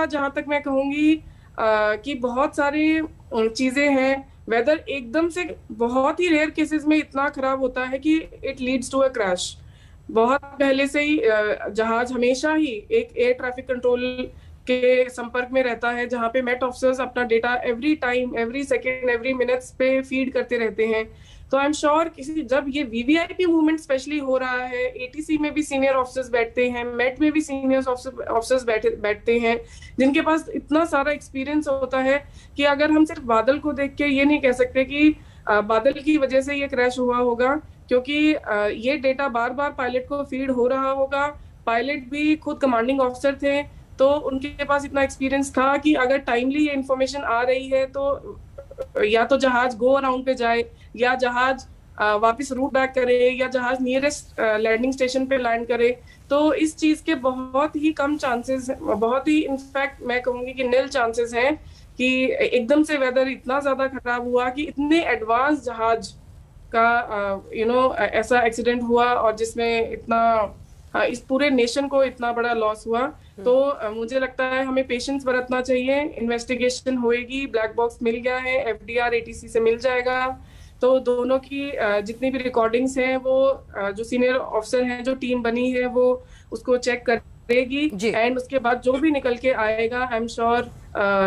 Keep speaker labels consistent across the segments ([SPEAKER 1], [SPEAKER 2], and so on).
[SPEAKER 1] जहां तक मैं कहूंगी कि बहुत सारी चीजें हैं। वेदर एकदम से बहुत ही रेयर केसेस में इतना खराब होता है कि it leads to a crash. बहुत पहले से ही जहाज हमेशा ही एक एयर ट्रैफिक कंट्रोल के संपर्क में रहता है, जहां पे मेट ऑफिसर्स अपना data every time, every second, every minutes पे फीड करते रहते हैं। तो आई एम श्योर किसी, जब ये वीवीआईपी मूवमेंट स्पेशली हो रहा है, एटीसी में भी सीनियर ऑफिसर्स बैठते हैं, मेट में भी सीनियर ऑफिसर्स बैठते हैं, जिनके पास इतना सारा एक्सपीरियंस होता है कि अगर हम सिर्फ बादल को देख के ये नहीं कह सकते कि बादल की वजह से ये क्रैश हुआ होगा, क्योंकि ये डेटा बार बार पायलट को फीड हो रहा होगा। पायलट भी खुद कमांडिंग ऑफिसर थे, तो उनके पास इतना एक्सपीरियंस था कि अगर टाइमली ये इन्फॉर्मेशन आ रही है तो या तो जहाज गो अराउंड पे जाए, या जहाज वापस रूट बैक करे, या जहाज नियरेस्ट लैंडिंग स्टेशन पे लैंड करे। तो इस चीज के बहुत ही कम चांसेस, बहुत ही इनफैक्ट मैं कहूंगी कि निल चांसेस हैं कि एकदम से वेदर इतना ज्यादा खराब हुआ कि इतने एडवांस जहाज का ऐसा एक्सीडेंट हुआ, और जिसमें इतना इस पूरे नेशन को इतना बड़ा लॉस हुआ। तो मुझे लगता है हमें पेशेंस बरतना चाहिए। इन्वेस्टिगेशन होएगी, ब्लैक बॉक्स मिल गया है, एफडीआर एटीसी से मिल जाएगा। तो दोनों की जितनी भी रिकॉर्डिंग्स हैं वो जो सीनियर ऑफिसर हैं, जो टीम बनी है, वो उसको चेक करेगी, एंड उसके बाद जो भी निकल के आएगा आई एम श्योर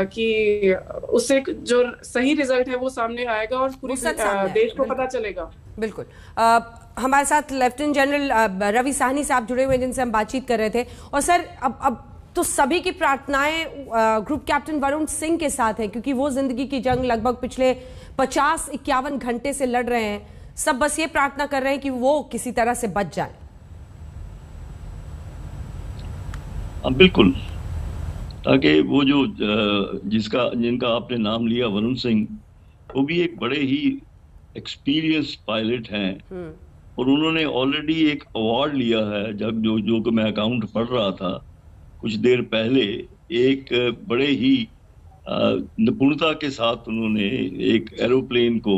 [SPEAKER 1] कि उससे जो सही रिजल्ट है वो सामने आएगा और पूरी देश को पता चलेगा।
[SPEAKER 2] बिल्कुल। हमारे साथ लेफ्टिनेंट जनरल रवि साहनी साहब जुड़े हुए हैं, जिनसे हम बातचीत कर रहे थे। और सर, अब तो सभी की प्रार्थनाएं ग्रुप कैप्टन वरुण सिंह के साथ है, क्योंकि वो जिंदगी की जंग लगभग पिछले 50-51 घंटे से लड़ रहे हैं। सब बस ये प्रार्थना कर रहे हैं कि वो किसी तरह से बच जाए।
[SPEAKER 3] बिल्कुल, ताकि वो जो जिनका आपने नाम लिया, वरुण सिंह, वो भी एक बड़े ही एक्सपीरियंस पायलट हैं, और उन्होंने ऑलरेडी एक अवार्ड लिया है। जब जो कि मैं अकाउंट पढ़ रहा था कुछ देर पहले, एक बड़े ही निपुणता के साथ उन्होंने एक एरोप्लेन को,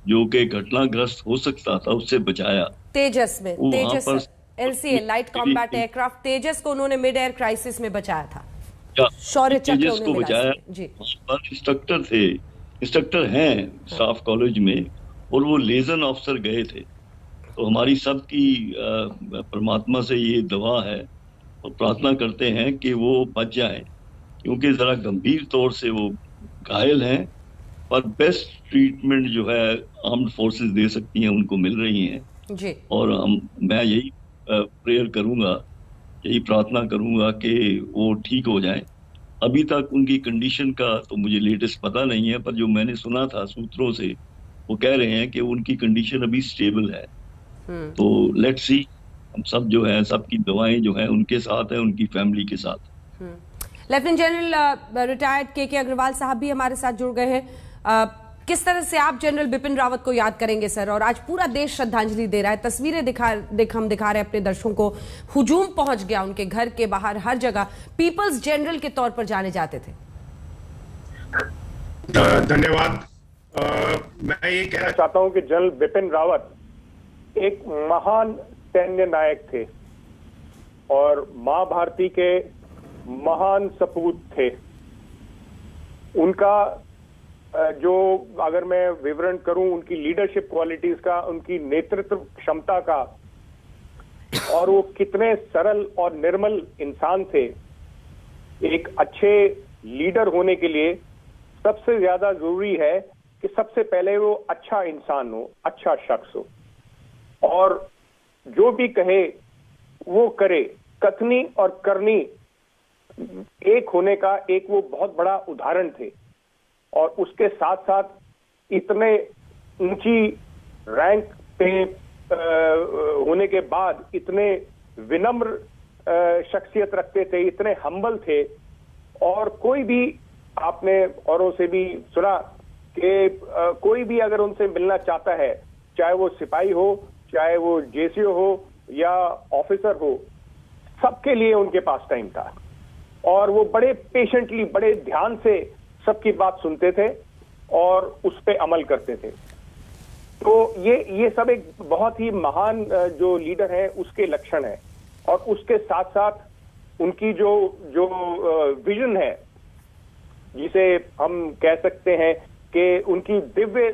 [SPEAKER 3] जो कि घटनाग्रस्त हो सकता था, उससे बचाया।
[SPEAKER 2] तेजस में, तेजस LCA लाइट कॉम्बैट एयरक्राफ्ट तेजस को उन्होंने मिड एयर क्राइसिस में बचाया था। शौर्य चक्र उन्हें मिला
[SPEAKER 3] बचाया
[SPEAKER 2] जी।
[SPEAKER 3] इंस्ट्रक्टर थे, इंस्ट्रक्टर हैं स्टाफ कॉलेज में, और वो लेजन ऑफिसर गए थे। तो हमारी सबकी परमात्मा से ये दुआ है और प्रार्थना करते हैं कि वो बच जाएं, क्योंकि जरा गंभीर तौर से वो घायल हैं, पर बेस्ट ट्रीटमेंट जो है आर्म्ड फोर्सेस दे सकती हैं उनको मिल रही हैं
[SPEAKER 2] जी।
[SPEAKER 3] और मैं यही प्रेयर करूंगा, यही प्रार्थना करूंगा कि वो ठीक हो जाएं। अभी तक उनकी कंडीशन का तो मुझे लेटेस्ट पता नहीं है, पर जो मैंने सुना था सूत्रों से, वो कह रहे हैं कि उनकी कंडीशन अभी स्टेबल है। तो लेट्स सी, हम सब जो है, सबकी दवाएं जो है उनके साथ है, उनकी फैमिली के साथ।
[SPEAKER 2] लेफ्टिनेंट जनरल रिटायर्ड के अग्रवाल साहब भी हमारे साथ जुड़ गए हैं। किस तरह से आप जनरल बिपिन रावत को याद करेंगे सर? और आज पूरा देश श्रद्धांजलि दे रहा है, तस्वीरें हम दिखा रहे हैं अपने दर्शकों को। हुजूम पहुंच गया उनके घर के बाहर, हर जगह पीपल्स जनरल के तौर पर जाने जाते थे।
[SPEAKER 4] धन्यवाद। मैं ये कहना चाहता हूं कि जनरल बिपिन रावत एक महान सैन्य नायक थे और मां भारती के महान सपूत थे। उनका जो, अगर मैं विवरण करूं उनकी लीडरशिप क्वालिटीज का, उनकी नेतृत्व क्षमता का, और वो कितने सरल और निर्मल इंसान थे। एक अच्छे लीडर होने के लिए सबसे ज्यादा जरूरी है कि सबसे पहले वो अच्छा इंसान हो, अच्छा शख्स हो, और जो भी कहे वो करे। कथनी और करनी एक होने का एक वो बहुत बड़ा उदाहरण थे। और उसके साथ साथ इतने ऊंची रैंक पे होने के बाद इतने विनम्र शख्सियत रखते थे, इतने हम्बल थे। और कोई भी, आपने औरों से भी सुना कि कोई भी अगर उनसे मिलना चाहता है, चाहे वो सिपाही हो, चाहे वो जेसीओ हो या ऑफिसर हो, सबके लिए उनके पास टाइम था। और वो बड़े पेशेंटली, बड़े ध्यान से सबकी बात सुनते थे और उस पे अमल करते थे। तो ये सब एक बहुत ही महान जो लीडर है उसके लक्षण है। और उसके साथ साथ उनकी जो जो विजन है, जिसे हम कह सकते हैं कि उनकी दिव्य